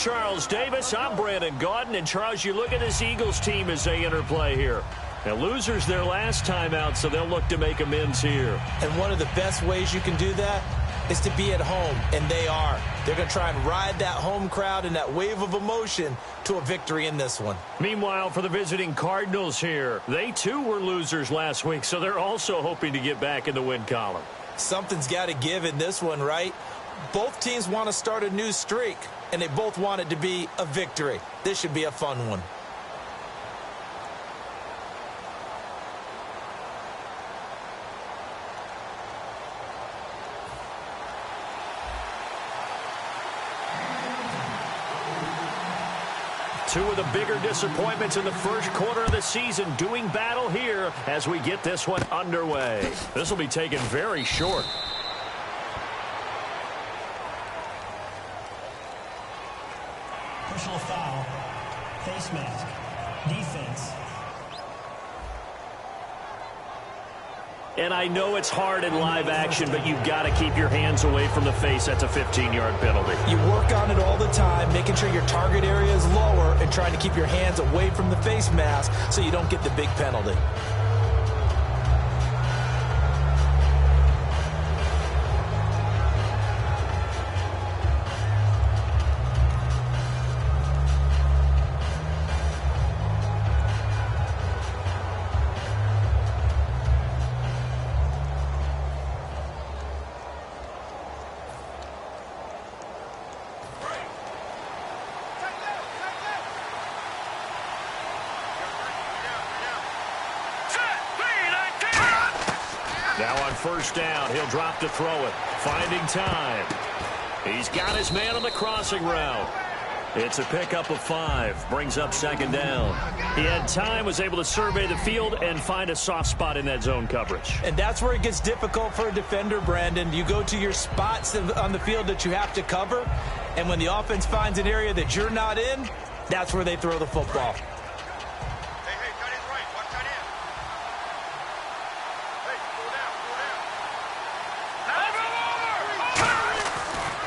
Charles Davis. I'm Brandon Gaudin. And, Charles, you look at this Eagles team as they enter play here. Now, losers their last time out, so they'll look to make amends here. And one of the best ways you can do that is to be at home, and they are. They're going to try and ride that home crowd and that wave of emotion to a victory in this one. Meanwhile, for the visiting Cardinals here, they too were losers last week, so they're also hoping to get back in the win column. Something's got to give in this one, right? Both teams want to start a new streak, and they both want it to be a victory. This should be a fun one. Two of the bigger disappointments in the first quarter of the season doing battle here as we get this one underway. This will be taken very short. Personal foul, face mask, defense. And I know it's hard in live action, but you've got to keep your hands away from the face. That's a 15-yard penalty. You work on it all the time, making sure your target area is lower and trying to keep your hands away from the face mask so you don't get the big penalty. Now on first down, he'll drop to throw it. Finding time. He's got his man on the crossing route. It's a pickup of 5. Brings up second down. He had time, was able to survey the field and find a soft spot in that zone coverage. And that's where it gets difficult for a defender, Brandon. You go to your spots on the field that you have to cover, and when the offense finds an area that you're not in, that's where they throw the football.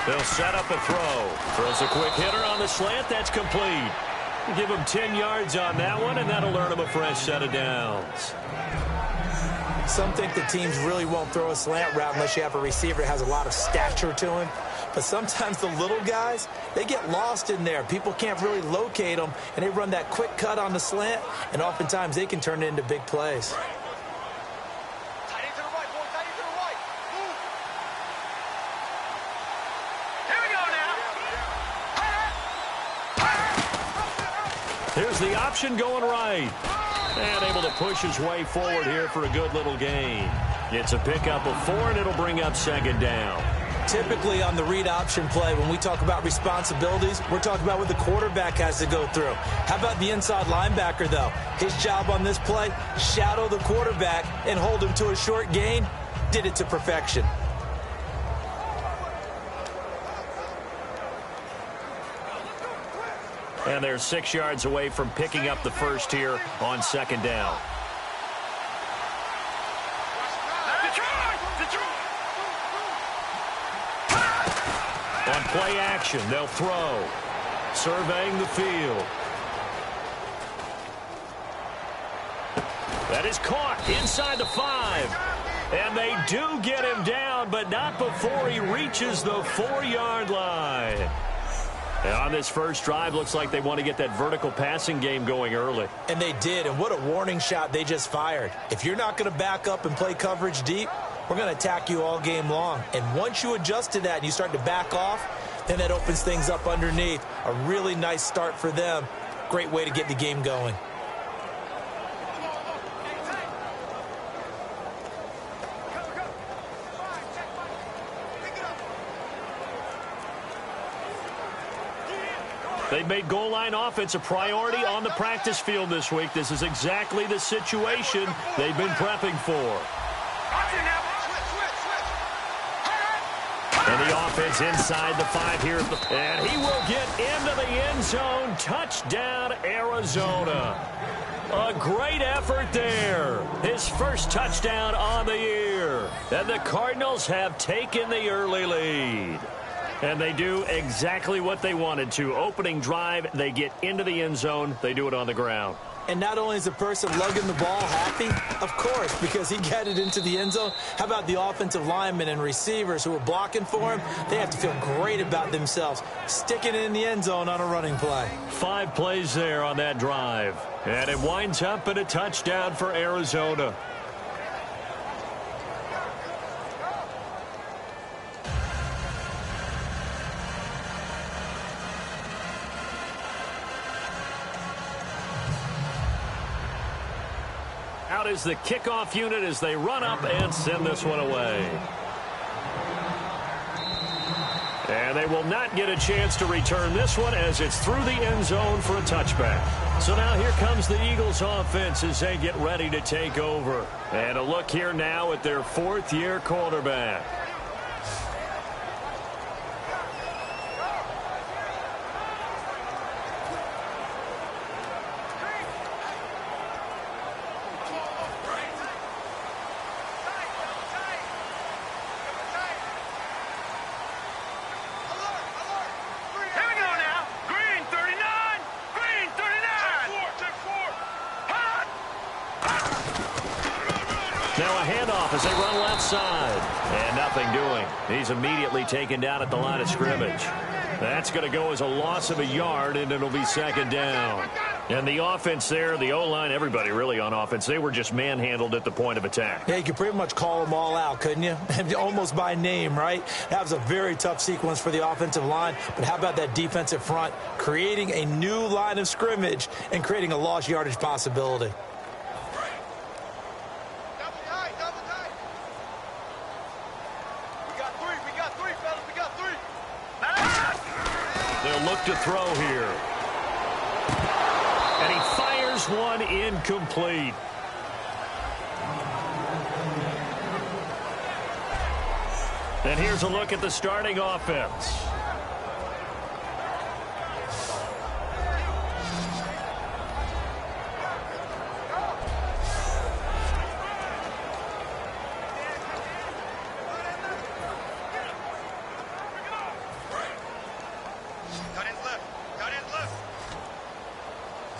They'll set up a throw. Throws a quick hitter on the slant. That's complete. Give him 10 yards on that one, and that'll earn him a fresh set of downs. Some think the teams really won't throw a slant route unless you have a receiver that has a lot of stature to him. But sometimes the little guys, they get lost in there. People can't really locate them, and they run that quick cut on the slant, and oftentimes they can turn it into big plays. Here's the option going right. And able to push his way forward here for a good little gain. It's a pickup of 4, and it'll bring up second down. Typically on the read option play, when we talk about responsibilities, we're talking about what the quarterback has to go through. How about the inside linebacker, though? His job on this play, shadow the quarterback and hold him to a short gain. Did it to perfection. And they're 6 yards away from picking up the first here on second down. On play action, they'll throw. Surveying the field. That is caught inside the 5. And they do get him down, but not before he reaches the 4-yard line. And on this first drive, looks like they want to get that vertical passing game going early. And they did, and what a warning shot they just fired. If you're not going to back up and play coverage deep, we're going to attack you all game long. And once you adjust to that and you start to back off, then that opens things up underneath. A really nice start for them. Great way to get the game going. They've made goal line offense a priority on the practice field this week. This is exactly the situation they've been prepping for. And the offense inside the 5 here. And he will get into the end zone. Touchdown, Arizona. A great effort there. His first touchdown on the year. And the Cardinals have taken the early lead. And they do exactly what they wanted to. Opening drive, they get into the end zone. They do it on the ground. And not only is the person lugging the ball happy, of course, because he got it into the end zone. How about the offensive linemen and receivers who are blocking for him? They have to feel great about themselves, sticking it in the end zone on a running play. 5 plays there on that drive. And it winds up in a touchdown for Arizona. Out is the kickoff unit as they run up and send this one away. And they will not get a chance to return this one as it's through the end zone for a touchback. So now here comes the Eagles offense as they get ready to take over. And a look here now at their 4th-year quarterback. Now a handoff as they run left side. And nothing doing. He's immediately taken down at the line of scrimmage. That's going to go as a loss of a yard, and it'll be 2nd down. And the offense there, the O-line, everybody really on offense, they were just manhandled at the point of attack. Yeah, you could pretty much call them all out, couldn't you? Almost by name, right? That was a very tough sequence for the offensive line. But how about that defensive front creating a new line of scrimmage and creating a lost yardage possibility? They'll look to throw here. And he fires one incomplete. And here's a look at the starting offense.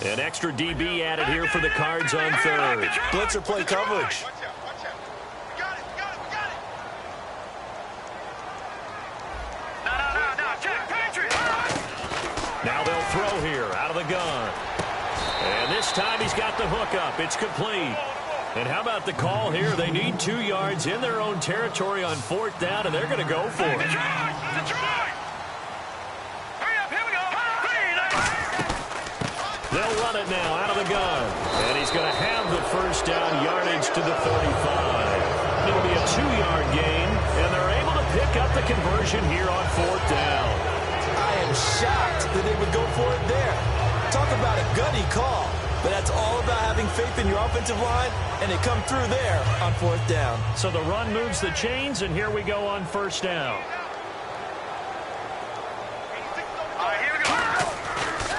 An extra DB added here for the Cards on 3rd. Blitzer play coverage. Now they'll throw here out of the gun. And this time he's got the hook up. It's complete. And how about the call here? They need 2 yards in their own territory on 4th down, and they're going to go for it. They'll run it now out of the gun. And he's going to have the 1st down yardage to the 35. It'll be a 2-yard gain, and they're able to pick up the conversion here on 4th down. I am shocked that they would go for it there. Talk about a gutty call. But that's all about having faith in your offensive line, and they come through there on 4th down. So the run moves the chains, and here we go on 1st down.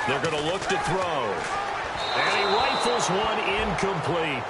They're going to look to throw. And he rifles one incomplete.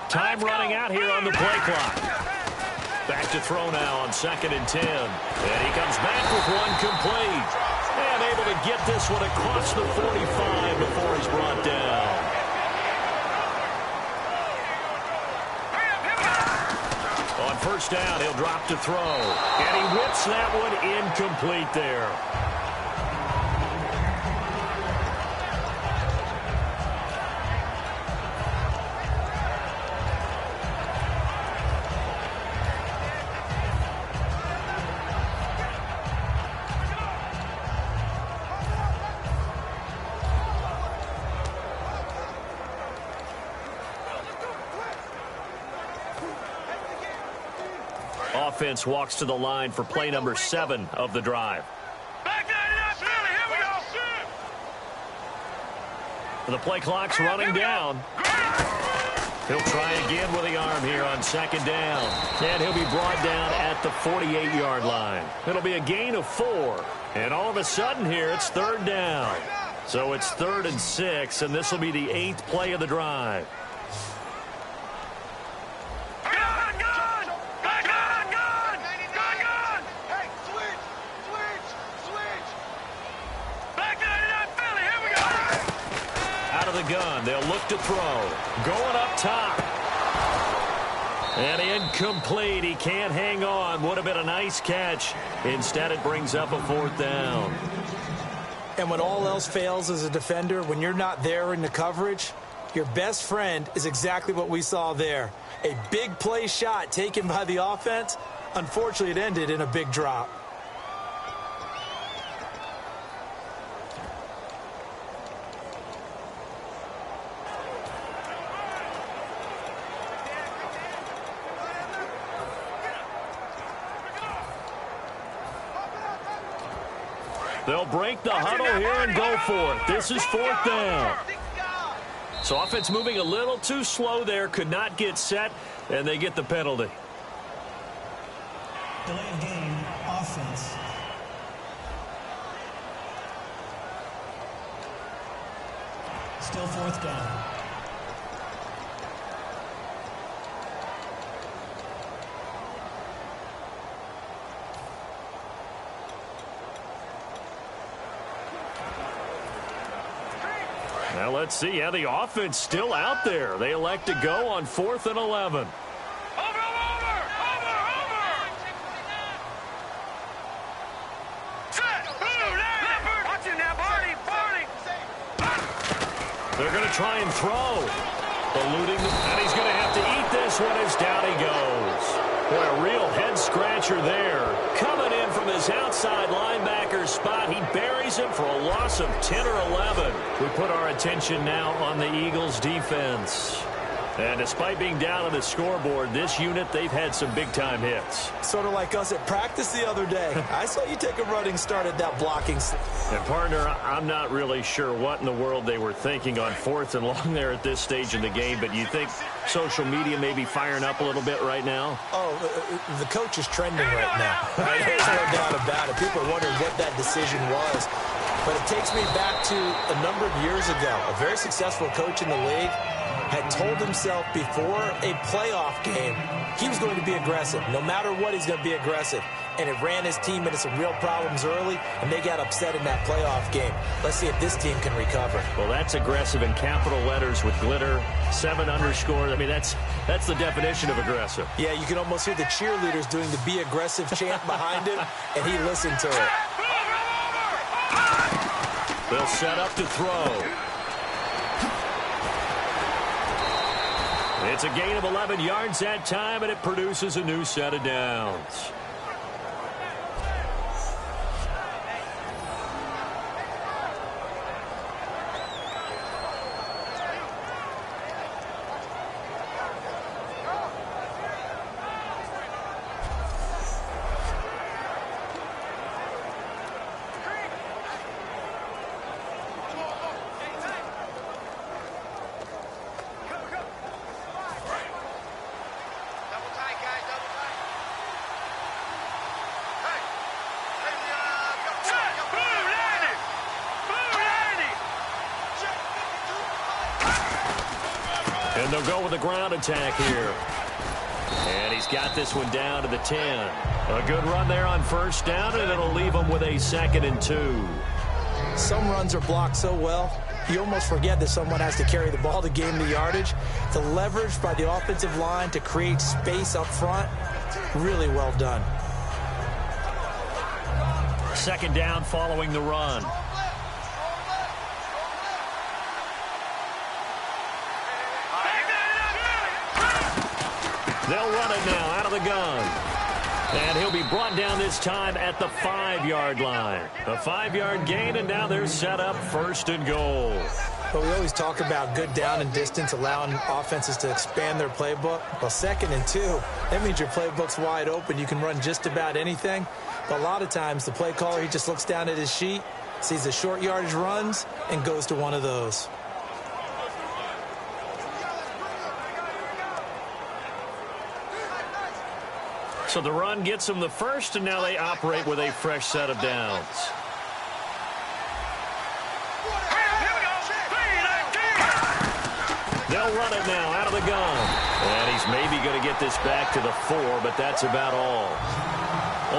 Time running out here on the play clock. Back to throw now on 2nd and 10. And he comes back with one complete. And able to get this one across the 45 before he's brought down. On 1st down, he'll drop to throw. And he whips that one incomplete there. offense walks to the line for play number 7 of the drive. The play clock's running down. He'll try again with the arm here on second down. And he'll be brought down at the 48-yard line. It'll be a gain of 4. And all of a sudden here, it's third down. So it's 3rd and 6, and this will be the 8th play of the drive. Gun. They'll look to throw. Going up top. And incomplete. He can't hang on. Would have been a nice catch. Instead, it brings up a 4th down. And when all else fails as a defender, when you're not there in the coverage, your best friend is exactly what we saw there. A big play shot taken by the offense. Unfortunately, it ended in a big drop. They'll break the huddle here and go for it. This is 4th down. So offense moving a little too slow there. Could not get set, and they get the penalty. Delay of game, offense. Still 4th down. Now let's see. Yeah, the offense still out there. They elect to go on 4th and 11. They're going to try and throw. Eluding, and he's going to have to eat this one as down he goes. Boy, a real head-scratcher there. Coming in from his outside linebacker spot, he buries him for a loss of 10 or 11. We put our attention now on the Eagles' defense. And despite being down on the scoreboard, this unit, they've had some big-time hits. Sort of like us at practice the other day. I saw you take a running start at that blocking. And, partner, I'm not really sure what in the world they were thinking on 4th and long there at this stage in the game, but you think social media may be firing up a little bit right now? Oh, the coach is trending right now. There's no doubt about it. People are wondering what that decision was. But it takes me back to a number of years ago. A very successful coach in the league had told himself before a playoff game he was going to be aggressive. No matter what, he's going to be aggressive. And it ran his team into some real problems early, and they got upset in that playoff game. Let's see if this team can recover. Well, that's aggressive in capital letters with glitter, 7 underscores. I mean, that's the definition of aggressive. Yeah, you can almost hear the cheerleaders doing the "Be Aggressive" chant behind him, and he listened to it. They'll set up to throw. It's a gain of 11 yards that time, and it produces a new set of downs. And they'll go with a ground attack here. And he's got this one down to the 10. A good run there on 1st down, and it'll leave him with a 2nd and 2. Some runs are blocked so well, you almost forget that someone has to carry the ball to gain the yardage. The leverage by the offensive line to create space up front, really well done. 2nd down following the run. They'll run it now out of the gun. And he'll be brought down this time at the 5-yard line. A 5-yard gain, and now they're set up 1st and goal. Well, we always talk about good down and distance, allowing offenses to expand their playbook. Well, 2nd and 2, that means your playbook's wide open. You can run just about anything. But a lot of times, the play caller, he just looks down at his sheet, sees the short yardage runs, and goes to one of those. So the run gets them the first, and now they operate with a fresh set of downs. They'll run it now out of the gun. And he's maybe going to get this back to the 4, but that's about all.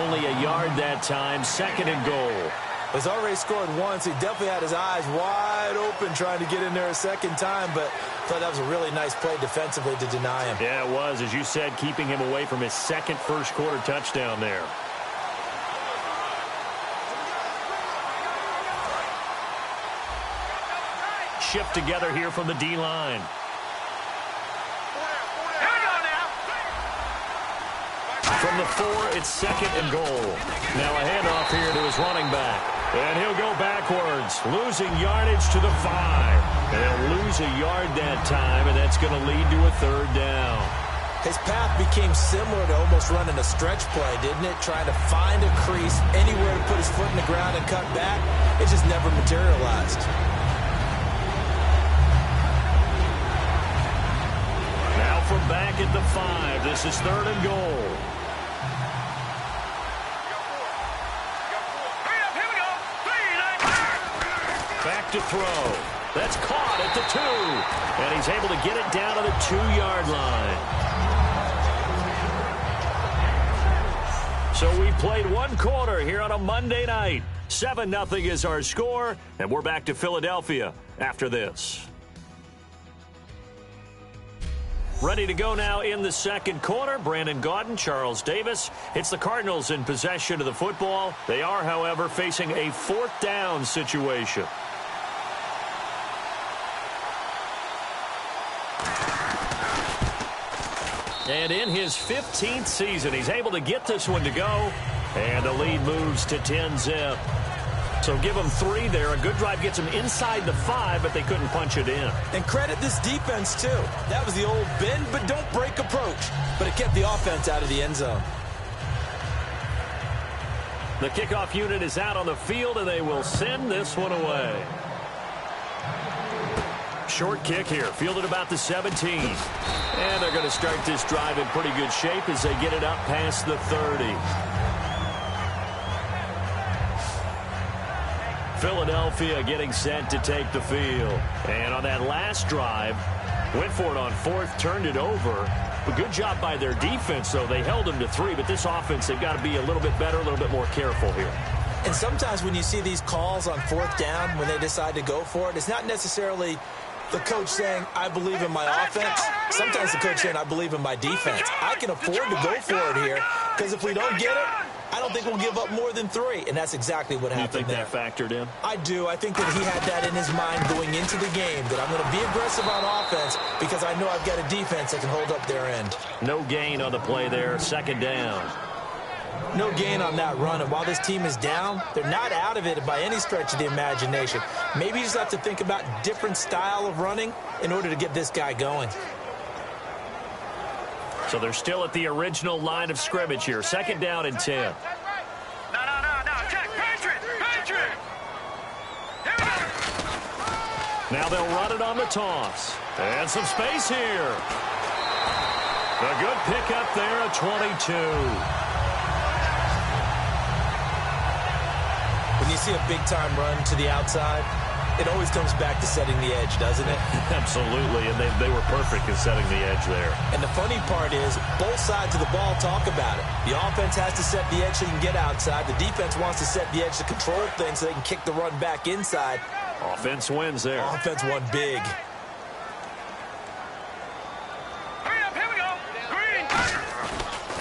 Only a yard that time, 2nd and goal. He's already scored once. He definitely had his eyes wide open trying to get in there a second time, but I thought that was a really nice play defensively to deny him. Yeah, it was. As you said, keeping him away from his second first-quarter touchdown there. Shift together here from the D-line. From the 4, it's 2nd and goal. Now a handoff here to his running back. And he'll go backwards, losing yardage to the 5. They'll lose a yard that time, and that's going to lead to a 3rd down. His path became similar to almost running a stretch play, didn't it? Trying to find a crease, anywhere to put his foot in the ground and cut back. It just never materialized. Now from back at the 5, this is 3rd and goal. Back to throw. That's caught at the 2. And he's able to get it down to the 2-yard line. So we played 1 quarter here on a Monday night. 7-0 is our score, and we're back to Philadelphia after this. Ready to go now in the 2nd quarter. Brandon Gaudin, Charles Davis. It's the Cardinals in possession of the football. They are, however, facing a 4th down situation. And in his 15th season, he's able to get this one to go. And the lead moves to 10-zip. So give them 3 there. A good drive gets them inside the 5, but they couldn't punch it in. And credit this defense, too. That was the old bend but don't break approach. But it kept the offense out of the end zone. The kickoff unit is out on the field, and they will send this one away. Short kick here, fielded about the 17. And they're going to start this drive in pretty good shape as they get it up past the 30. Philadelphia getting set to take the field. And on that last drive, went for it on 4th, turned it over. A good job by their defense, though. They held them to 3, but this offense, they've got to be a little bit better, a little bit more careful here. And sometimes when you see these calls on 4th down, when they decide to go for it, it's not necessarily the coach saying, I believe in my offense. Sometimes the coach saying, I believe in my defense. I can afford to go for it here, because if we don't get it, I don't think we'll give up more than 3, and that's exactly what happened there. You think that factored in? I do. I think that he had that in his mind going into the game, that I'm going to be aggressive on offense because I know I've got a defense that can hold up their end. No gain on the play there, 2nd down. No gain on that run, and while this team is down, they're not out of it by any stretch of the imagination. Maybe you just have to think about different style of running in order to get this guy going. So they're still at the original line of scrimmage here. 2nd down and 10. No. Check. Patriot. Now they'll run it on the toss. And some space here. A good pickup there at 22. When you see a big-time run to the outside, it always comes back to setting the edge, doesn't it? Absolutely, and they were perfect in setting the edge there. And the funny part is, both sides of the ball talk about it. The offense has to set the edge so you can get outside. The defense wants to set the edge to control things so they can kick the run back inside. Offense wins there. Offense won big.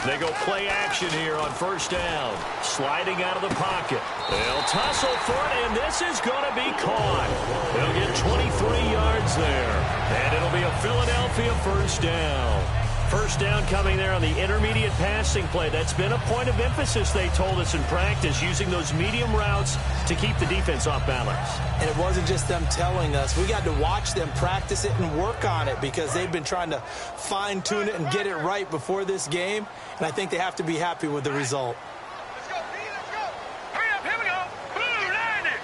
They go play action here on 1st down. Sliding out of the pocket. They'll tussle for it, and this is going to be caught. They'll get 23 yards there. And it'll be a Philadelphia 1st down. First down coming there on the intermediate passing play. That's been a point of emphasis, they told us in practice, using those medium routes to keep the defense off balance. And it wasn't just them telling us. We got to watch them practice it and work on it because they've been trying to fine-tune it and get it right before this game. And I think they have to be happy with the result. Let's go, D, let's go. Hurry up, here we go. Boom, landing.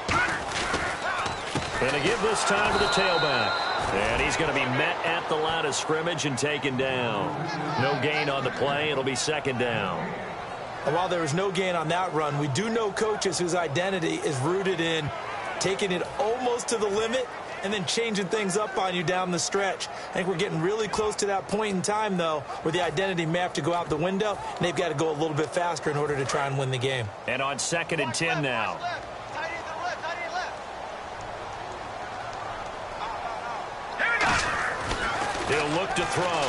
And to give this time to the tailback. And he's going to be met at the line of scrimmage and taken down. No gain on the play. It'll be second down. And while there was no gain on that run, we do know coaches whose identity is rooted in taking it almost to the limit and then changing things up on you down the stretch. I think we're getting really close to that point in time, though, where the identity may have to go out the window, and they've got to go a little bit faster in order to try and win the game. And on 2nd and 10 now. He'll look to throw.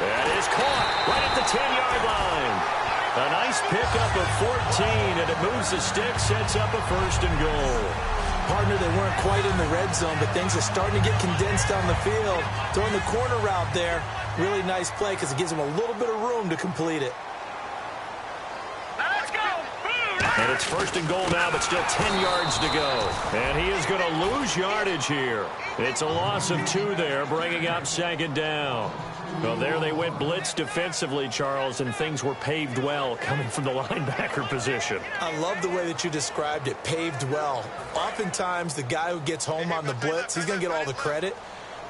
That is caught right at the 10-yard line. A nice pickup of 14, and it moves the stick, sets up a 1st and goal. Partner, they weren't quite in the red zone, but things are starting to get condensed on the field. Throwing the corner route there, really nice play because it gives them a little bit of room to complete it. And it's 1st and goal now, but still 10 yards to go. And he is going to lose yardage here. It's a loss of 2 there, bringing up 2nd down. Well, there they went blitz defensively, Charles, and things were paved well coming from the linebacker position. I love the way that you described it, paved well. Oftentimes, the guy who gets home on the blitz, he's going to get all the credit.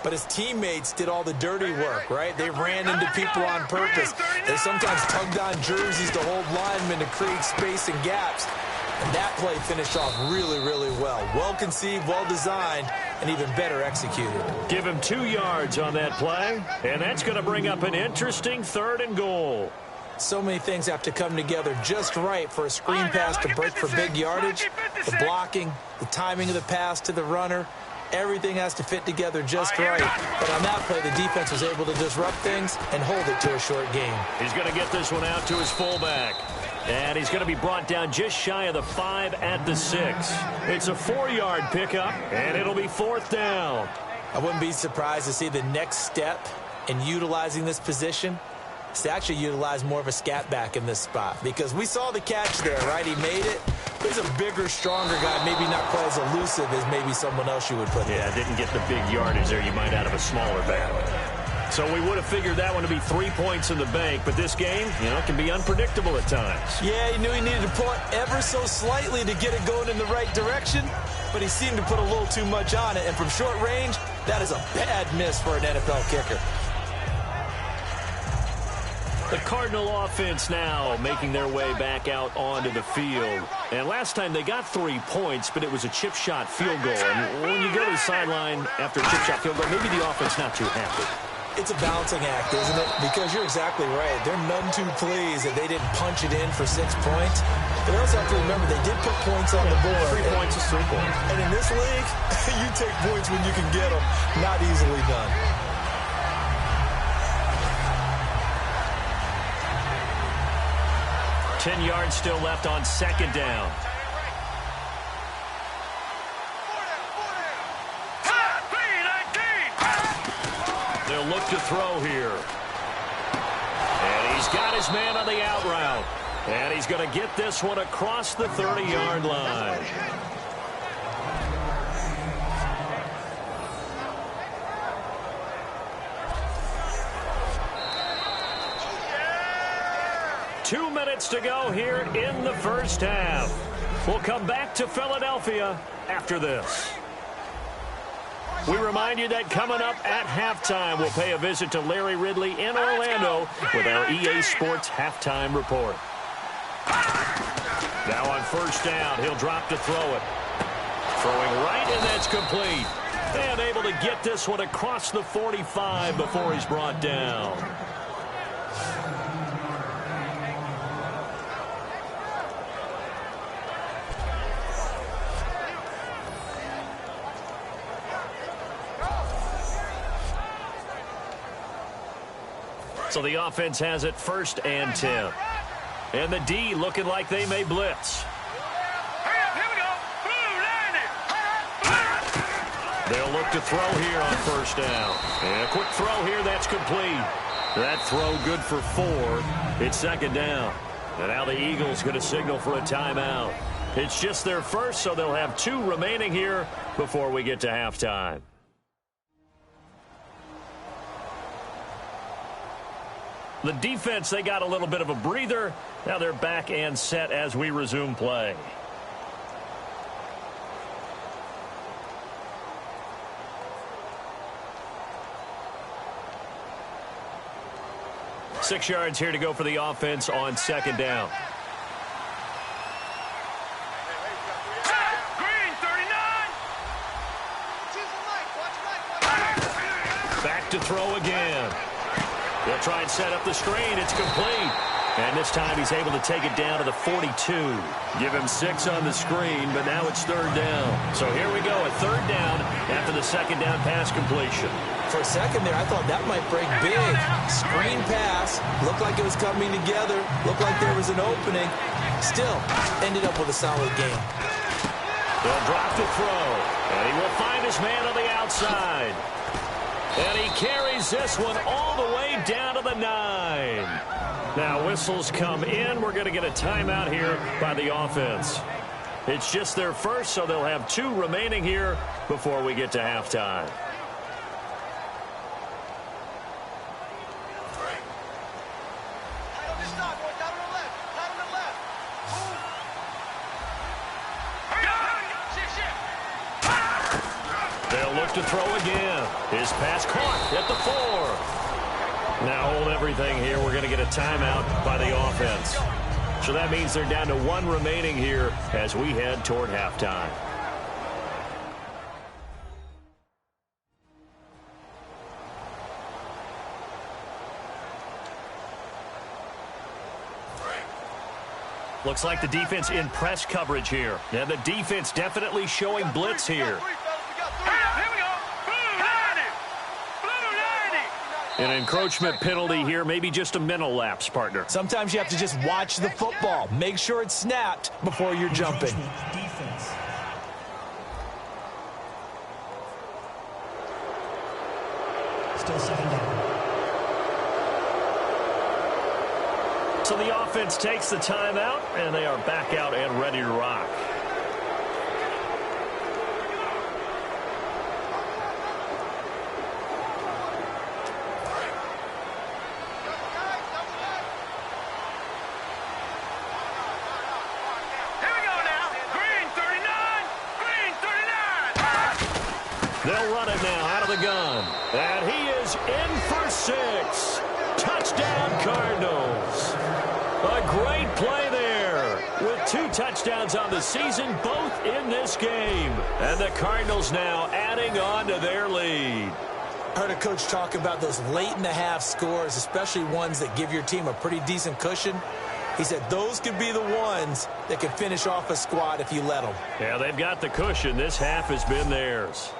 But his teammates did all the dirty work, right? They ran into people on purpose. They sometimes tugged on jerseys to hold linemen to create space and gaps. And that play finished off really, really well. Well-conceived, well-designed, and even better executed. Give him 2 yards on that play, and that's going to bring up an interesting 3rd and goal. So many things have to come together just right for a screen pass to break for big yardage. The blocking, the timing of the pass to the runner, everything has to fit together just right. But on that play, the defense was able to disrupt things and hold it to a short game. He's going to get this one out to his fullback. And he's going to be brought down just shy of the 5 at the 6. It's a 4-yard pickup, and it'll be 4th down. I wouldn't be surprised to see the next step in utilizing this position is to actually utilize more of a scat back in this spot. Because we saw the catch there, right? He made it. He's a bigger, stronger guy, maybe not quite as elusive as maybe someone else you would put there. Yeah, didn't get the big yardage there you might out of a smaller back. So we would have figured that one to be 3 points in the bank, but this game, can be unpredictable at times. Yeah, he knew he needed to pull it ever so slightly to get it going in the right direction, but he seemed to put a little too much on it, and from short range, that is a bad miss for an NFL kicker. The Cardinal offense now making their way back out onto the field. And last time they got 3 points, but it was a chip shot field goal. And when you go to the sideline after a chip shot field goal, maybe the offense not too happy. It's a balancing act, isn't it? Because you're exactly right. They're none too pleased that they didn't punch it in for 6 points. But they also have to remember they did put points on the board. 3 points is 3 points. And in this league, you take points when you can get them. Not easily done. Ten yards still left on 2nd down. They'll look to throw here. And he's got his man on the out route. And he's going to get this one across the 30-yard line. Two minutes to go here in the first half. We'll come back to Philadelphia after this. We remind you that coming up at halftime, we'll pay a visit to Larry Ridley in Orlando with our EA Sports Halftime Report. Now on 1st down, he'll drop to throw it. Throwing right, and that's complete. And able to get this one across the 45 before he's brought down. So the offense has it 1st and 10. And the D looking like they may blitz. Hurry up, here we go. Boom, landing. They'll look to throw here on first down. And a quick throw here, that's complete. That throw good for 4. It's second down. And now the Eagles going to signal for a timeout. It's just their first, so they'll have 2 remaining here before we get to halftime. The defense, they got a little bit of a breather. Now they're back and set as we resume play. Six yards here to go for the offense on second down. Green, 39. Back to throw again. They'll try and set up the screen. It's complete. And this time he's able to take it down to the 42. Give him 6 on the screen, but now it's third down. So here we go, a third down after the second down pass completion. For a second there, I thought that might break big. Screen pass. Looked like it was coming together. Looked like there was an opening. Still, ended up with a solid game. They'll drop to throw. And he will find his man on the outside. And he carries this one all the way down to the 9. Now whistles come in. We're going to get a timeout here by the offense. It's just their first, so they'll have 2 remaining here before we get to halftime. They'll look to throw again. His pass caught at the 4. Now hold everything here. We're going to get a timeout by the offense. So that means they're down to 1 remaining here as we head toward halftime. Looks like the defense in press coverage here. And the defense definitely showing blitz here. An encroachment penalty here, maybe just a mental lapse, partner. Sometimes you have to just watch the football. Make sure it's snapped before you're jumping. Defense. Still second down. So the offense takes the timeout, and they are back out and ready to rock. They'll run it now out of the gun. And he is in for 6. Touchdown, Cardinals. A great play there with 2 touchdowns on the season, both in this game. And the Cardinals now adding on to their lead. I heard a coach talk about those late-in-the-half scores, especially ones that give your team a pretty decent cushion. He said those could be the ones that could finish off a squad if you let them. Yeah, they've got the cushion. This half has been theirs.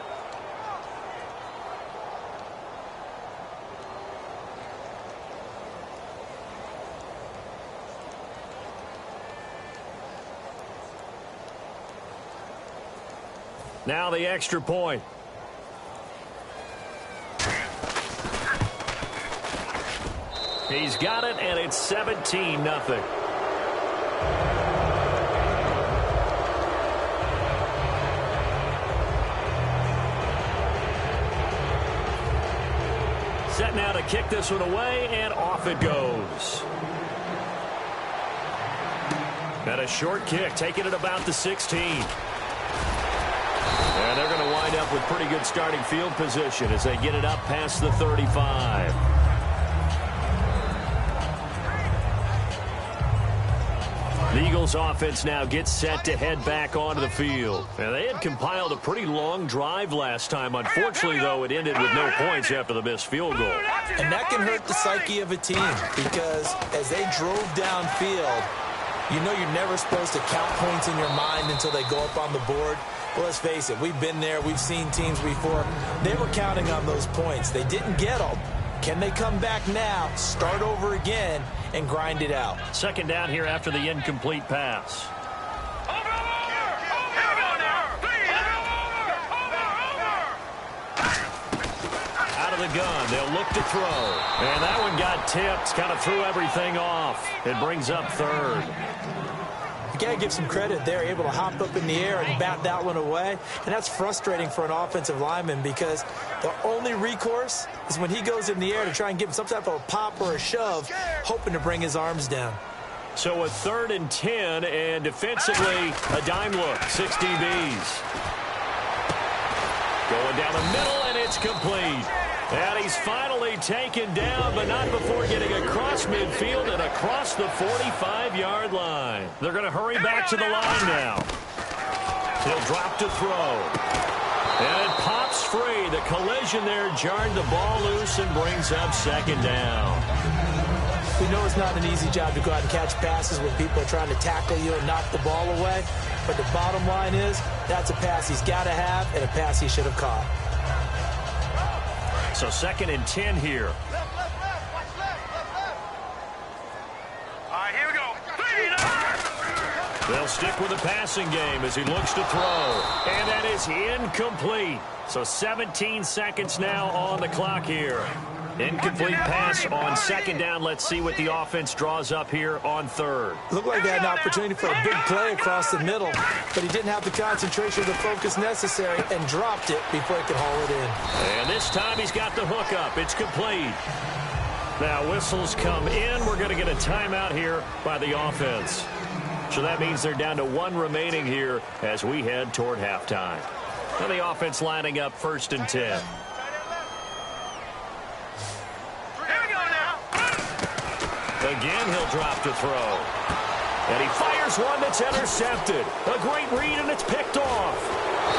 Now the extra point. He's got it, and it's 17-0. Set now to kick this one away, and off it goes. And a short kick, taking it about the 16. And they're going to wind up with pretty good starting field position as they get it up past the 35. The Eagles offense now gets set to head back onto the field. And they had compiled a pretty long drive last time. Unfortunately, though, it ended with no points after the missed field goal. And that can hurt the psyche of a team because as they drove downfield, you know you're never supposed to count points in your mind until they go up on the board. Well, let's face it, we've been there. We've seen teams before. They were counting on those points. They didn't get them. Can they come back now, start over again, and grind it out? Second down here after the incomplete pass. the gun. They'll look to throw. And that one got tipped. Kind of threw everything off. It brings up third. You got to give some credit. They're able to hop up in the air and bat that one away. And that's frustrating for an offensive lineman because the only recourse is when he goes in the air to try and give him some type of a pop or a shove, hoping to bring his arms down. So a 3rd and 10, and defensively, a dime look, 6 DBs. Going down the middle, and it's complete. And he's finally taken down, but not before getting across midfield and across the 45-yard line. They're going to hurry back to the line now. He'll drop to throw. And it pops free. The collision there jarred the ball loose and brings up 2nd down. We know it's not an easy job to go out and catch passes when people are trying to tackle you and knock the ball away. But the bottom line is, that's a pass he's got to have and a pass he should have caught. So 2nd and 10 here. Left, watch left. All right, here we go. They'll stick with the passing game as he looks to throw. And that is incomplete. So 17 seconds now on the clock here. Incomplete pass on 2nd down. Let's see what the offense draws up here on 3rd. Looked like they had an opportunity for a big play across the middle, but he didn't have the concentration or the focus necessary and dropped it before he could haul it in. And this time he's got the hook up. It's complete. Now whistles come in. We're going to get a timeout here by the offense. So that means they're down to 1 remaining here as we head toward halftime. Now the offense lining up 1st and 10. Again, he'll drop to throw. And he fires one that's intercepted. A great read, and it's picked off.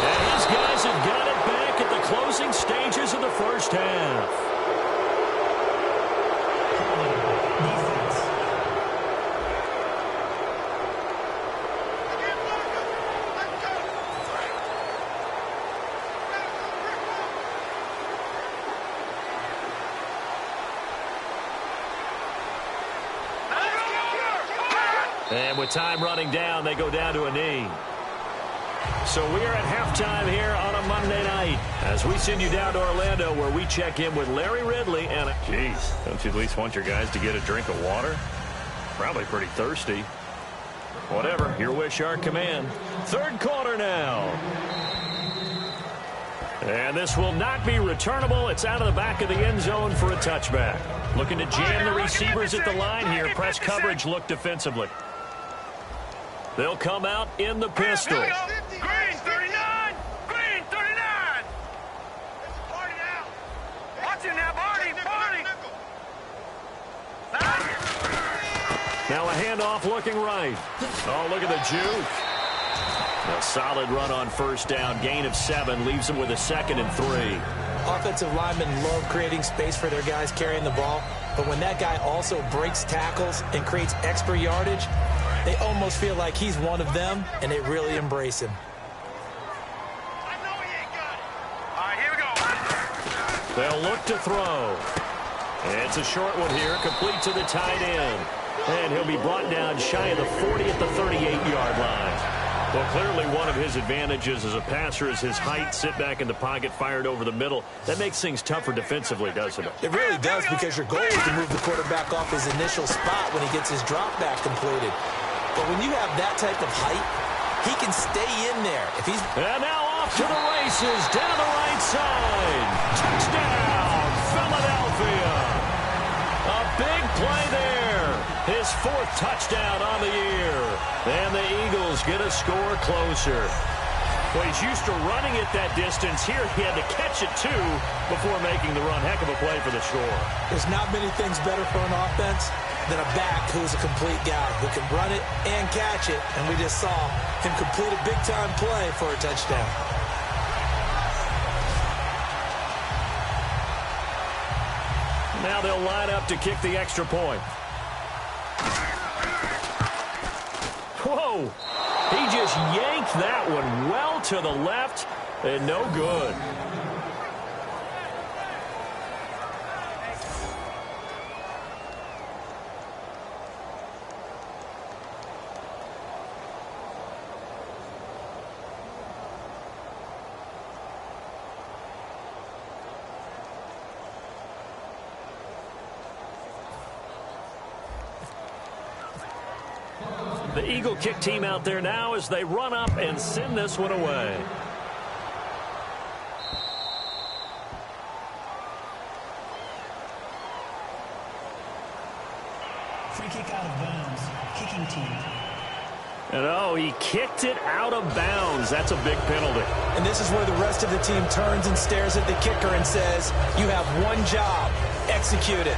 And his guys have got it back at the closing stages of the 1st half. Defense. And with time running down, they go down to a knee. So we are at halftime here on a Monday night as we send you down to Orlando where we check in with Larry Ridley. And geez, don't you at least want your guys to get a drink of water? Probably pretty thirsty. Whatever, your wish, our command. 3rd quarter now. And this will not be returnable. It's out of the back of the end zone for a touchback. Looking to jam the receivers at the line here. Press coverage look defensively. They'll come out in the pistol. Green 39. Green 39. Watch it now, Barney. Now a handoff looking right. Oh, look at the juke. A solid run on 1st down. Gain of 7 leaves them with a 2nd and 3. Offensive linemen love creating space for their guys carrying the ball, but when that guy also breaks tackles and creates extra yardage, they almost feel like he's one of them, and they really embrace him. I know he ain't got it. All right, here we go. They'll look to throw. It's a short one here, complete to the tight end. And he'll be brought down shy of the 40 at the 38-yard line. Well, clearly one of his advantages as a passer is his height. Sit back in the pocket, fired over the middle. That makes things tougher defensively, doesn't it? It really does, because your goal is to move the quarterback off his initial spot when he gets his drop back completed. But when you have that type of height, he can stay in there. If he's And now off to the races, down the right side. Touchdown, Philadelphia. A big play there. His 4th touchdown on the year. And the Eagles get a score closer. Well, he's used to running it that distance. Here he had to catch it, too, before making the run. Heck of a play for the score. There's not many things better for an offense than a back who's a complete guy who can run it and catch it. And we just saw him complete a big-time play for a touchdown. Now they'll line up to kick the extra point. Whoa! He just yanked that one well to the left and no good. The Eagle kick team out there now as they run up and send this one away. Free kick out of bounds. Kicking team. And oh, he kicked it out of bounds. That's a big penalty. And this is where the rest of the team turns and stares at the kicker and says, you have one job. Execute it.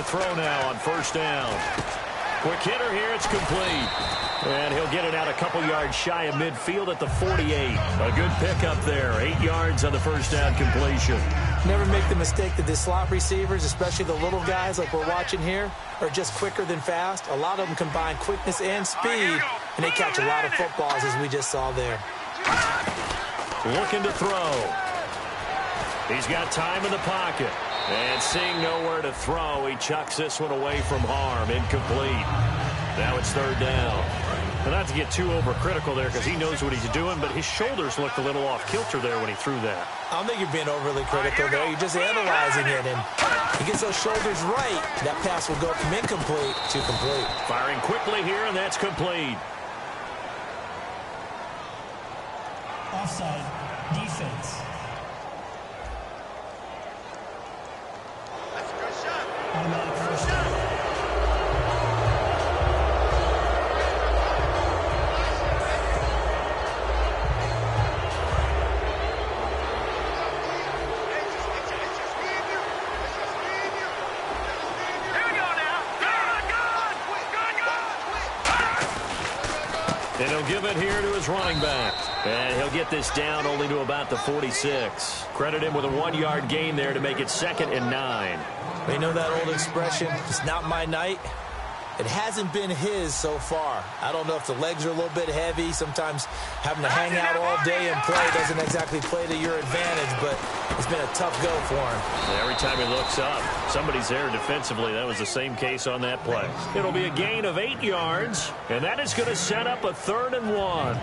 Throw now on first down. Quick hitter here. It's complete. And he'll get it out a couple yards shy of midfield at the 48. A good pickup there. 8 yards on the first down completion. Never make the mistake that the slot receivers, especially the little guys like we're watching here, are just quicker than fast. A lot of them combine quickness and speed, and they catch a lot of footballs, as we just saw there. Looking to throw. He's got time in the pocket. And seeing nowhere to throw, he chucks this one away from harm. Incomplete. Now it's third down. And not to get too overcritical there because he knows what he's doing, but his shoulders looked a little off kilter there when he threw that. I don't think you're being overly critical there. You're just analyzing it, and he gets those shoulders right. That pass will go from incomplete to complete. Firing quickly here, and that's complete. Offside. Defense. Automatic first down. And he'll give it here to his running back. And he'll get this down only to about the 46. Credit him with a 1-yard gain there to make it 2nd and 9. You know that old expression, it's not my night? It hasn't been his so far. I don't know if the legs are a little bit heavy. Sometimes having to hang out all day and play doesn't exactly play to your advantage, but it's been a tough go for him. Every time he looks up, somebody's there defensively. That was the same case on that play. It'll be a gain of 8 yards, and that is going to set up a 3rd and 1.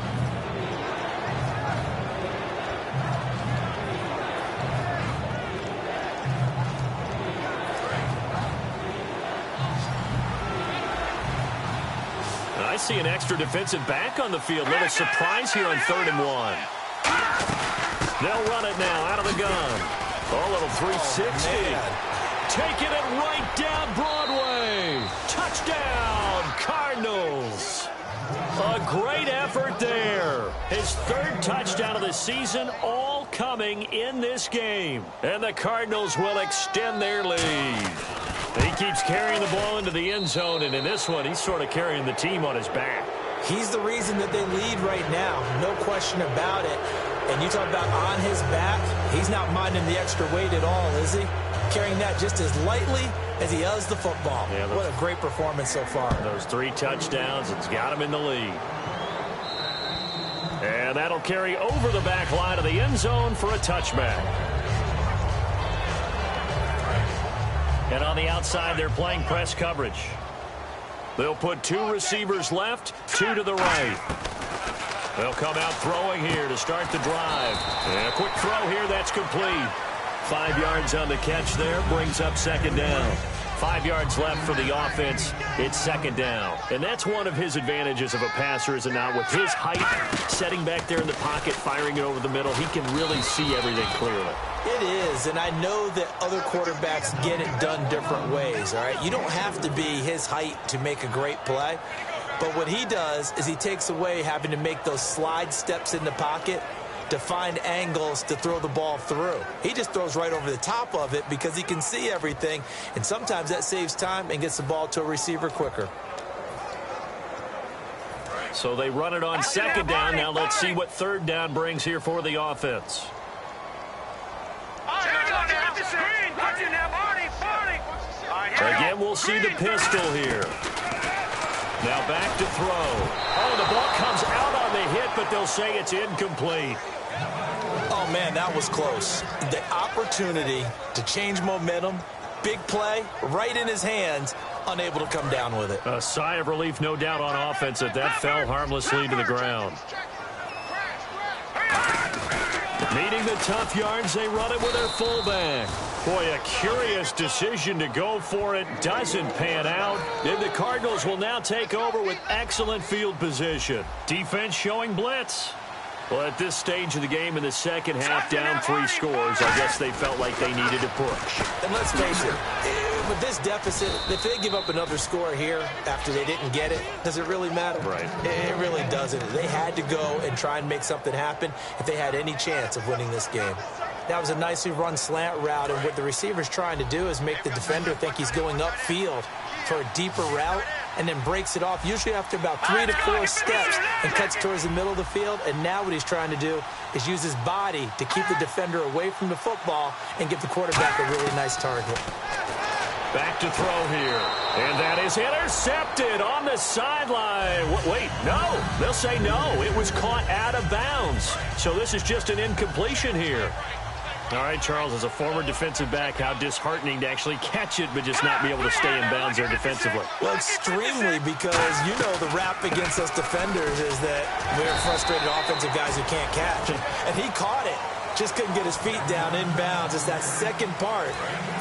I see an extra defensive back on the field. Little surprise here on 3rd and 1. They'll run it now out of the gun. A little 360. Taking it right down Broadway. Touchdown, Cardinals. A great effort there. His 3rd touchdown of the season, all coming in this game. And the Cardinals will extend their lead. He keeps carrying the ball into the end zone, and in this one, he's sort of carrying the team on his back. He's the reason that they lead right now, no question about it. And you talk about on his back, he's not minding the extra weight at all, is he? Carrying that just as lightly as he does the football. Yeah, what a great performance so far. Those 3 touchdowns, it's got him in the lead. And that'll carry over the back line of the end zone for a touchback. And on the outside, they're playing press coverage. They'll put 2 receivers left, 2 to the right. They'll come out throwing here to start the drive. And a quick throw here, that's complete. 5 yards on the catch there, brings up 2nd down. 5 yards left for the offense. It's 2nd down. And that's one of his advantages of a passer, is it not? With his height, setting back there in the pocket, firing it over the middle, he can really see everything clearly. It is, and I know that other quarterbacks get it done different ways, all right? You don't have to be his height to make a great play. But what he does is he takes away having to make those slide steps in the pocket to find angles to throw the ball through. He just throws right over the top of it because he can see everything, and sometimes that saves time and gets the ball to a receiver quicker. So they run it on 2nd down. Now let's see what 3rd down brings here for the offense. Again, we'll see the pistol here. Now back to throw. Oh, the ball comes out on the hit, but they'll say it's incomplete. Oh, man, that was close. The opportunity to change momentum, Big play, right in his hands, unable to come down with it. A sigh of relief, no doubt, on offense that fell harmlessly to the ground. Needing the tough yards, they run it with their fullback. Boy, a curious decision to go for it. Doesn't pan out. And the Cardinals will now take over with excellent field position. Defense showing blitz. Well, at this stage of the game in the second half, down 3 scores, I guess they felt like they needed to push. And let's face it, with this deficit, if they give up another score here after they didn't get it, does it really matter? Right. It really doesn't. They had to go and try and make something happen if they had any chance of winning this game. That was a nicely run slant route, and what the receiver's trying to do is make the defender think he's going upfield for a deeper route, and then breaks it off, usually after about 3 to 4 steps, and cuts towards the middle of the field. And now what he's trying to do is use his body to keep the defender away from the football and give the quarterback a really nice target. Back to throw here. And that is intercepted on the sideline. Wait, no. They'll say no. It was caught out of bounds. So this is just an incompletion here. All right, Charles, as a former defensive back, how disheartening to actually catch it but just not be able to stay in bounds there defensively. Well, extremely, because you know the rap against us defenders is that we're frustrated offensive guys who can't catch. And he caught it. Just couldn't get his feet down in bounds. It's that second part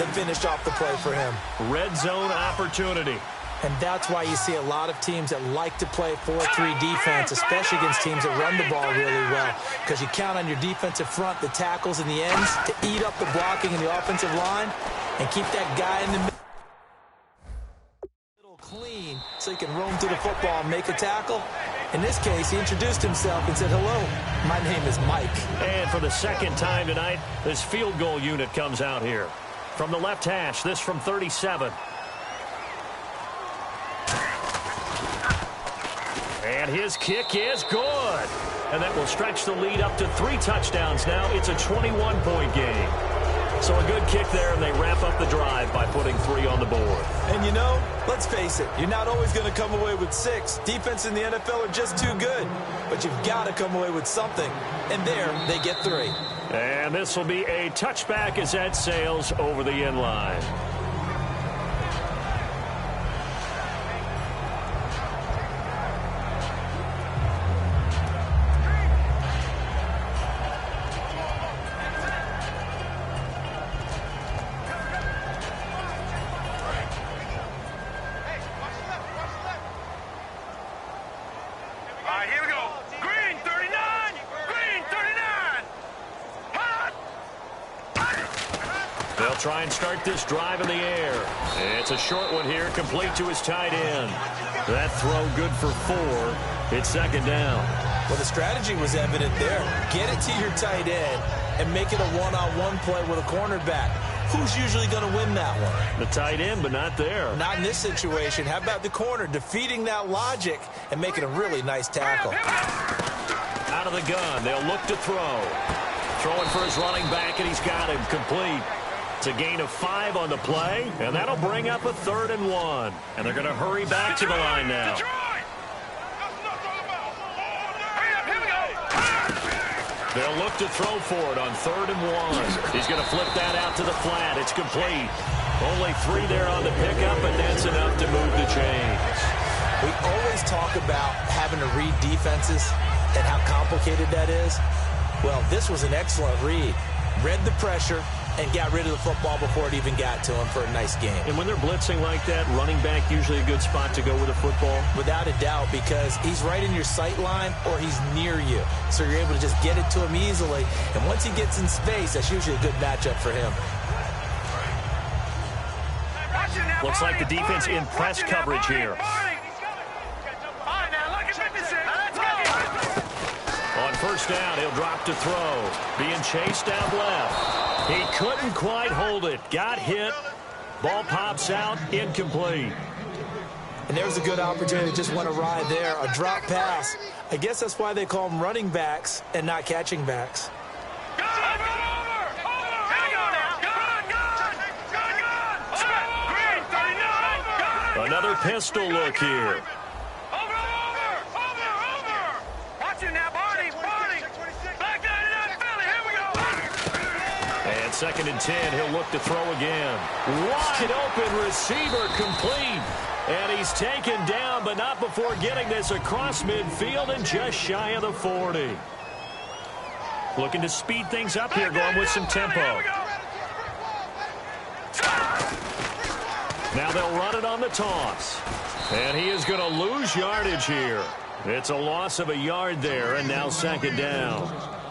that finished off the play for him. Red zone opportunity. And that's why you see a lot of teams that like to play 4-3 defense, especially against teams that run the ball really well, because you count on your defensive front, the tackles and the ends, to eat up the blocking in the offensive line and keep that guy in the middle clean so he can roam to the football and make a tackle. In this case, he introduced himself and said, "Hello, my name is Mike." And for the second time tonight, this field goal unit comes out here. From the left hash, this from 37. And his kick is good. And that will stretch the lead up to 3 touchdowns now. It's a 21-point game. So a good kick there, and they wrap up the drive by putting 3 on the board. And you know, let's face it, you're not always going to come away with 6. Defense in the NFL are just too good. But you've got to come away with something. And there, they get 3. And this will be a touchback as that sails over the end line. Try and start this drive in the air. It's a short one here, complete to his tight end. That throw good for 4. It's second down. Well, the strategy was evident there. Get it to your tight end and make it a one-on-one play with a cornerback. Who's usually going to win that one? The tight end, but not there. Not in this situation. How about the corner defeating that logic and making a really nice tackle? Out of the gun, they'll look to throw. Throwing for his running back, and he's got him complete. It's a gain of 5 on the play, and that'll bring up a 3rd and 1. And they're going to hurry back to the line now. They'll look to throw for it on 3rd and 1. He's going to flip that out to the flat. It's complete. Only 3 there on the pickup, and that's enough to move the chains. We always talk about having to read defenses and how complicated that is. Well, this was an excellent read. Read the pressure and got rid of the football before it even got to him for a nice game. And when they're blitzing like that, running back usually a good spot to go with a football? Without a doubt, because he's right in your sight line or he's near you. So you're able to just get it to him easily. And once he gets in space, that's usually a good matchup for him. Looks like the defense in press coverage here. On first down, he'll drop to throw. Being chased down left. He couldn't quite hold it. Got hit. Ball pops out. Incomplete. And there's a good opportunity. Just went awry there. A drop pass. I guess that's why they call them running backs and not catching backs. Another pistol look here. 2nd and 10. He'll look to throw again. Wide open receiver complete. And he's taken down, but not before getting this across midfield and just shy of the 40. Looking to speed things up here, going with some tempo. Now they'll run it on the toss. And he is going to lose yardage here. It's a loss of a yard there, and now 2nd down.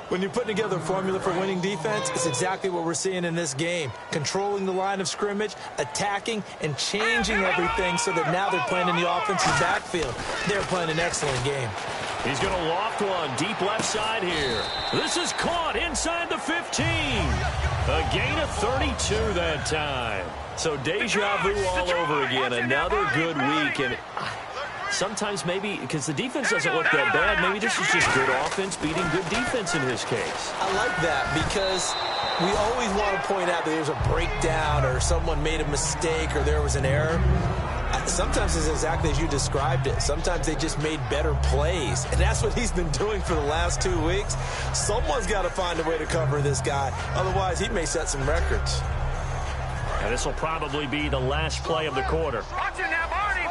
When you're putting together a formula for winning defense, it's exactly what we're seeing in this game. Controlling the line of scrimmage, attacking, and changing everything so that now they're playing in the offensive backfield. They're playing an excellent game. He's going to loft one deep left side here. This is caught inside the 15. A gain of 32 that time. So deja vu all over again. Another good week. And sometimes maybe, because the defense doesn't look that bad, maybe this is just good offense beating good defense in his case. I like that because we always want to point out that there's a breakdown or someone made a mistake or there was an error. Sometimes it's exactly as you described it. Sometimes they just made better plays. And that's what he's been doing for the last 2 weeks. Someone's got to find a way to cover this guy. Otherwise, he may set some records. And this will probably be the last play of the quarter. Watch it now, Barney.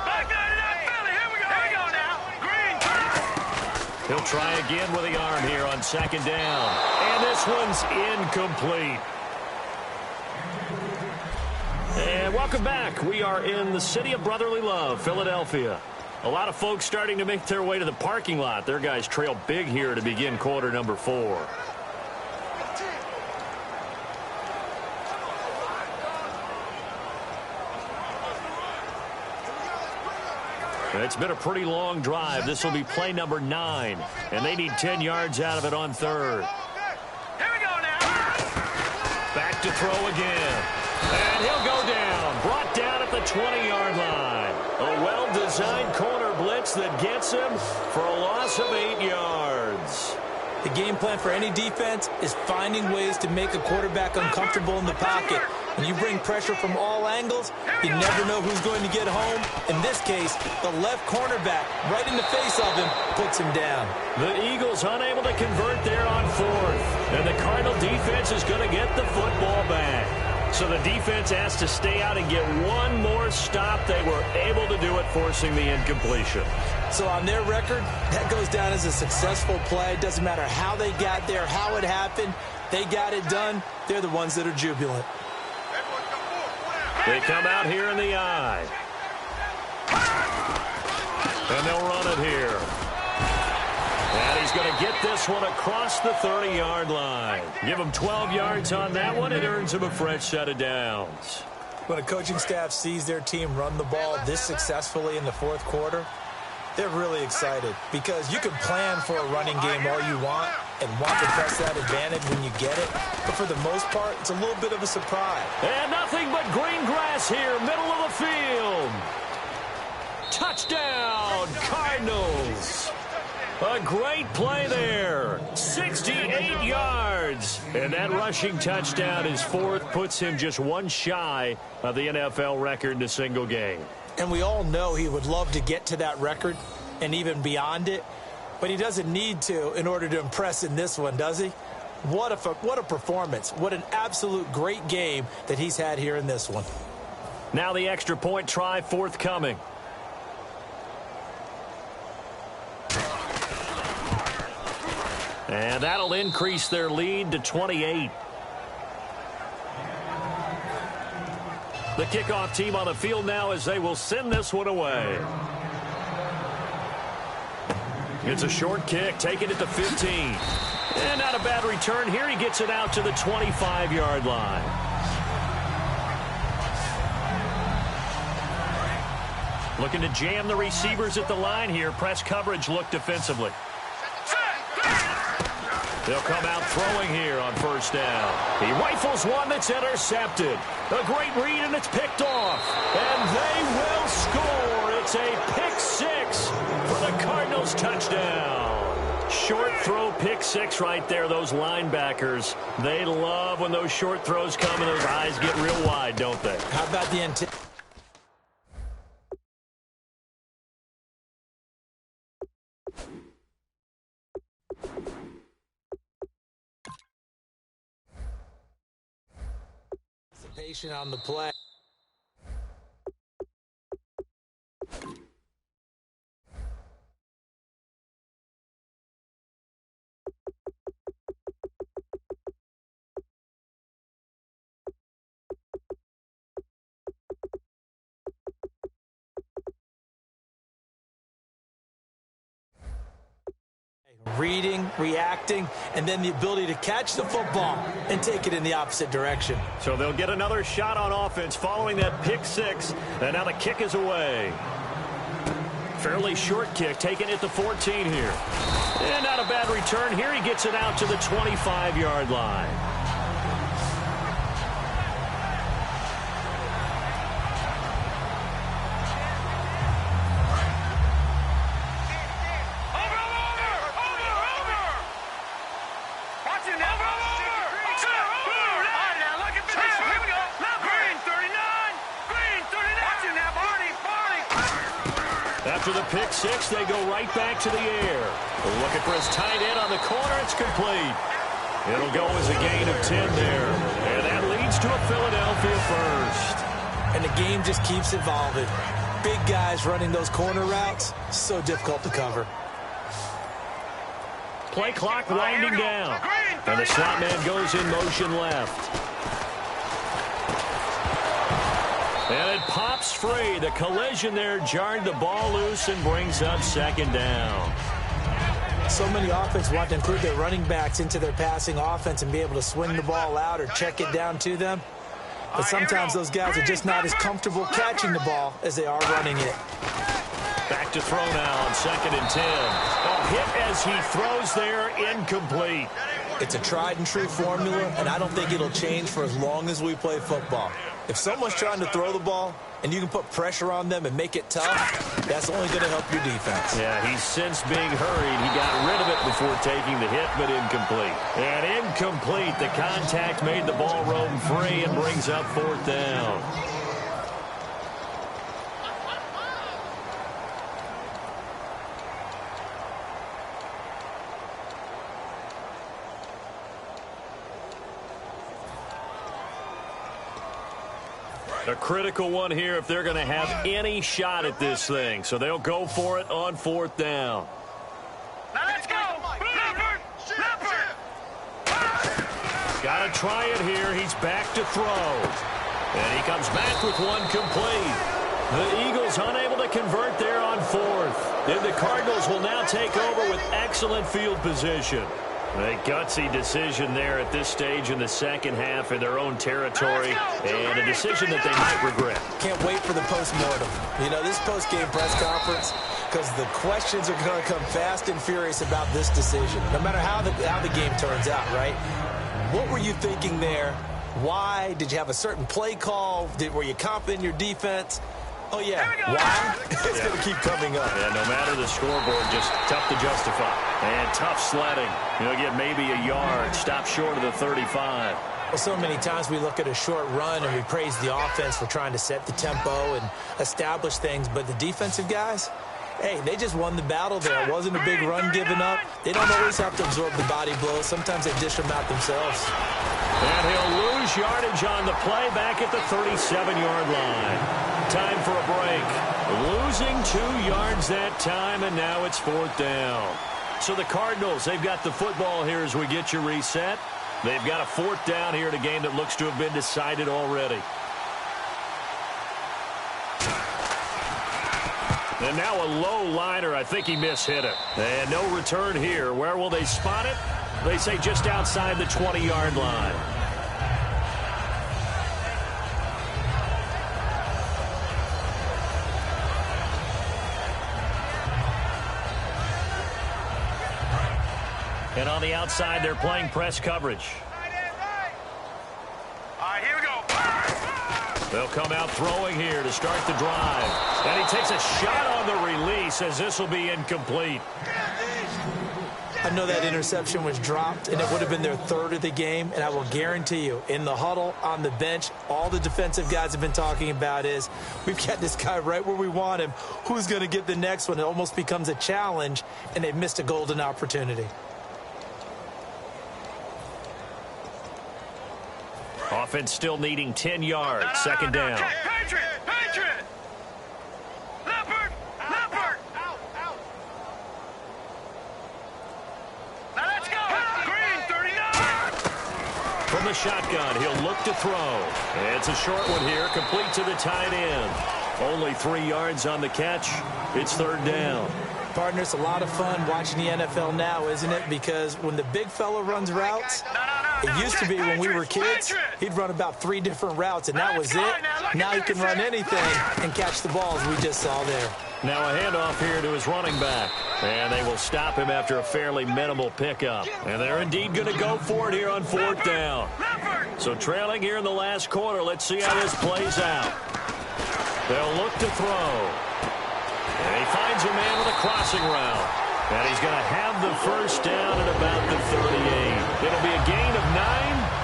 Back out of that belly. Here we go now. Green. He'll try again with the arm here on 2nd down. And this one's incomplete. And welcome back. We are in the city of brotherly love, Philadelphia. A lot of folks starting to make their way to the parking lot. Their guys trail big here to begin quarter number 4. It's been a pretty long drive. This will be play number 9. And they need 10 yards out of it on 3rd. Here we go now. Back to throw again. And he'll go down. Brought down at the 20-yard line. A well-designed corner blitz that gets him for a loss of 8 yards. The game plan for any defense is finding ways to make a quarterback uncomfortable in the pocket. When you bring pressure from all angles, you never know who's going to get home. In this case, the left cornerback, right in the face of him, puts him down. The Eagles unable to convert there on 4th. And the Cardinal defense is going to get the football back. So the defense has to stay out and get one more stop. They were able to do it, forcing the incompletion. So on their record, that goes down as a successful play. It doesn't matter how they got there, how it happened. They got it done. They're the ones that are jubilant. They come out here in the eye. And they'll run it here. And he's going to get this one across the 30-yard line. Give him 12 yards on that one. It earns him a fresh set of downs. When a coaching staff sees their team run the ball this successfully in the 4th quarter, they're really excited because you can plan for a running game all you want and want to press that advantage when you get it. But for the most part, it's a little bit of a surprise. And nothing but green grass here, middle of the field. Touchdown, Cardinals. A great play there. 68 yards. And that rushing touchdown is 4th, puts him just one shy of the NFL record in a single game. And we all know he would love to get to that record and even beyond it. But he doesn't need to in order to impress in this one, does he? What a performance. What an absolute great game that he's had here in this one. Now the extra point try forthcoming. And that'll increase their lead to 28. The kickoff team on the field now as they will send this one away. It's a short kick, taking it to 15. And not a bad return here. He gets it out to the 25-yard line. Looking to jam the receivers at the line here. Press coverage look defensively. They'll come out throwing here on 1st down. He rifles one that's intercepted. A great read, and it's picked off. And they will score. It's a pick 6 for the Cardinals touchdown. Short throw pick 6 right there. Those linebackers, they love when those short throws come and those eyes get real wide, don't they? How about the Patient on the play. Reading, reacting, and then the ability to catch the football and take it in the opposite direction. So they'll get another shot on offense following that pick six, and now the kick is away. Fairly short kick, taking it to 14 here. And not a bad return here. He gets it out to the 25-yard line. After the pick six, they go right back to the air. Looking for his tight end on the corner. It's complete. It'll go as a gain of 10 there. And that leads to a Philadelphia first. And the game just keeps evolving. Big guys running those corner routes, so difficult to cover. Play clock winding down. And the slot man goes in motion left. And it pops free. The collision there jarred the ball loose and brings up second down. So many offenses want to include their running backs into their passing offense and be able to swing the ball out or check it down to them. But sometimes those guys are just not as comfortable catching the ball as they are running it. Back to throw now on 2nd and 10. A hit as he throws there, incomplete. It's a tried and true formula, and I don't think it'll change for as long as we play football. If someone's trying to throw the ball and you can put pressure on them and make it tough, that's only going to help your defense. Yeah, he's since being hurried. He got rid of it before taking the hit, but incomplete. And incomplete. The contact made the ball roam free and brings up 4th down. A critical one here if they're going to have any shot at this thing. So they'll go for it on 4th down. Now let's go! Got to try it here. He's back to throw. And he comes back with one complete. The Eagles unable to convert there on 4th. Then the Cardinals will now take over with excellent field position. A gutsy decision there at this stage in the second half in their own territory, and a decision that they might regret. Can't wait for the post-mortem. You know, this post-game press conference, because the questions are going to come fast and furious about this decision, no matter how the game turns out, right? What were you thinking there? Why? Did you have a certain play call? Were you confident in your defense? Oh, yeah. Why? It's going to keep coming up. Yeah, no matter the scoreboard, just tough to justify. And tough sledding. You'll get maybe a yard, stop short of the 35. Well, so many times we look at a short run and we praise the offense for trying to set the tempo and establish things. But the defensive guys, hey, they just won the battle there. It wasn't a big run given up. They don't always have to absorb the body blows. Sometimes they dish them out themselves. And he'll lose yardage on the play back at the 37-yard line. Time for a break. Losing 2 yards that time, and now it's 4th down. So the Cardinals, they've got the football here as we get you reset. They've got a 4th down here in a game that looks to have been decided already. And now a low liner. I think he mishit it. And no return here. Where will they spot it? They say just outside the 20-yard line. And on the outside, they're playing press coverage. All right, here we go. They'll come out throwing here to start the drive. And he takes a shot on the release as this will be incomplete. I know that interception was dropped, and it would have been their 3rd of the game. And I will guarantee you, in the huddle, on the bench, all the defensive guys have been talking about is, we've got this guy right where we want him. Who's going to get the next one? It almost becomes a challenge, and they've missed a golden opportunity. Offense still needing 10 yards. Second down. Patriot! Patriot! Leopard! Leopard! Now let's go! Green, 39! From the shotgun, he'll look to throw. It's a short one here, complete to the tight end. Only 3 yards on the catch. It's third down. Partner, it's a lot of fun watching the NFL now, isn't it? Because when the big fella runs routes, it used to be when we were kids, he'd run about 3 different routes, and that was it. Now he can run anything and catch the balls we just saw there. Now a handoff here to his running back. And they will stop him after a fairly minimal pickup. And they're indeed going to go for it here on fourth down. So trailing here in the last quarter, let's see how this plays out. They'll look to throw. And he finds a man with a crossing route. And he's going to have the first down at about the 38. It'll be a gain of 9.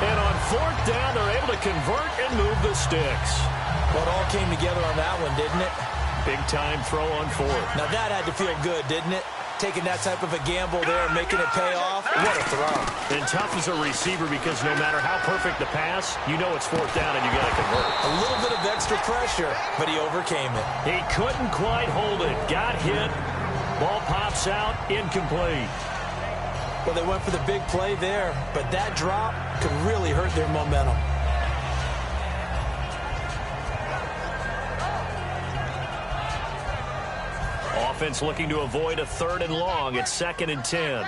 And on fourth down, they're able to convert and move the sticks. Well, it all came together on that one, didn't it? Big-time throw on fourth. Now, that had to feel good, didn't it? Taking that type of a gamble there and making it pay off. What a throw. And tough as a receiver because no matter how perfect the pass, you know it's fourth down and you got to convert. A little bit of extra pressure, but he overcame it. He couldn't quite hold it. Got hit. Ball pops out. Incomplete. Well, they went for the big play there, but that drop could really hurt their momentum. Offense looking to avoid a 3rd and long. It's 2nd and 10.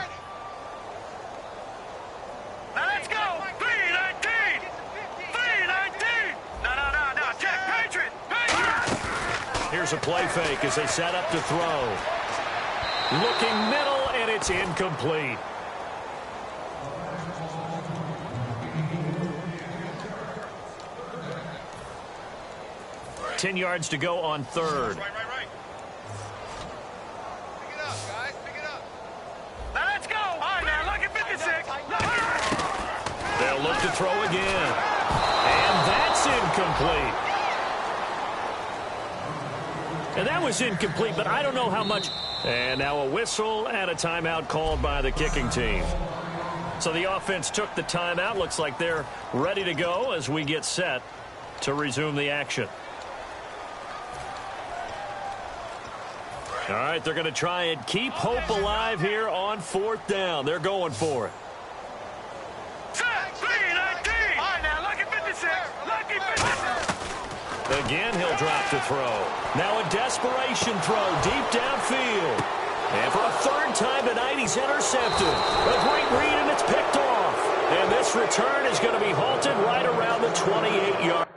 Now let's go! 3-19! 3-19! No, check! Patriot! Patriot! Here's a play fake as they set up to throw. Looking middle, and it's incomplete. Ten yards to go on third. Right. Pick it up, guys. Pick it up. Now let's go! All right, now look at 56. They'll look to throw again. And that's incomplete. And that was incomplete, but I don't know how much. And now a whistle and a timeout called by the kicking team. So the offense took the timeout. Looks like they're ready to go as we get set to resume the action. All right, they're going to try and keep hope alive here on fourth down. They're going for it. 3-19! All right, now look at 56. Lucky 56. Again, he'll drop to throw. Now a desperation throw deep downfield. And for a 3rd time tonight, he's intercepted. A great read, and it's picked off. And this return is going to be halted right around the 28-yard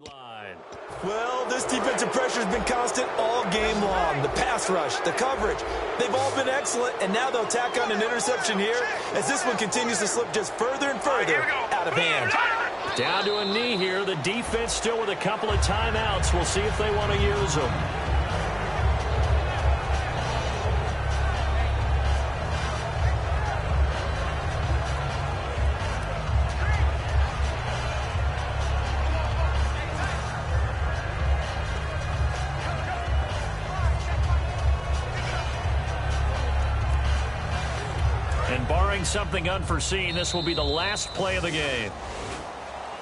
line. Well, this defensive pressure has been constant all game long. The pass rush, the coverage, they've all been excellent, and now they'll tack on an interception here as this one continues to slip just further and further out of hand. Down to a knee here. The defense still with a couple of timeouts. We'll see if they want to use them. And barring something unforeseen, this will be the last play of the game.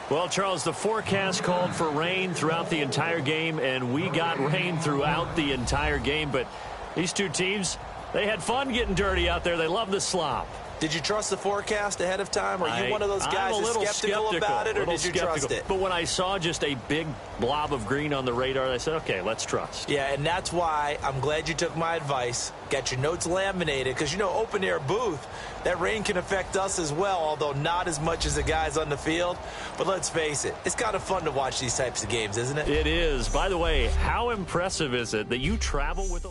Well, Charles, the forecast called for rain throughout the entire game, and we got rain throughout the entire game. But these two teams, they had fun getting dirty out there. They love the slop. Did you trust the forecast ahead of time? Are you one of those guys that's skeptical about it, or did you trust it? But when I saw just a big blob of green on the radar, I said, okay, let's trust. Yeah, and that's why I'm glad you took my advice. Got your notes laminated, because, you know, open-air booth, that rain can affect us as well, although not as much as the guys on the field. But let's face it, it's kind of fun to watch these types of games, isn't it? It is. By the way, how impressive is it that you travel with a...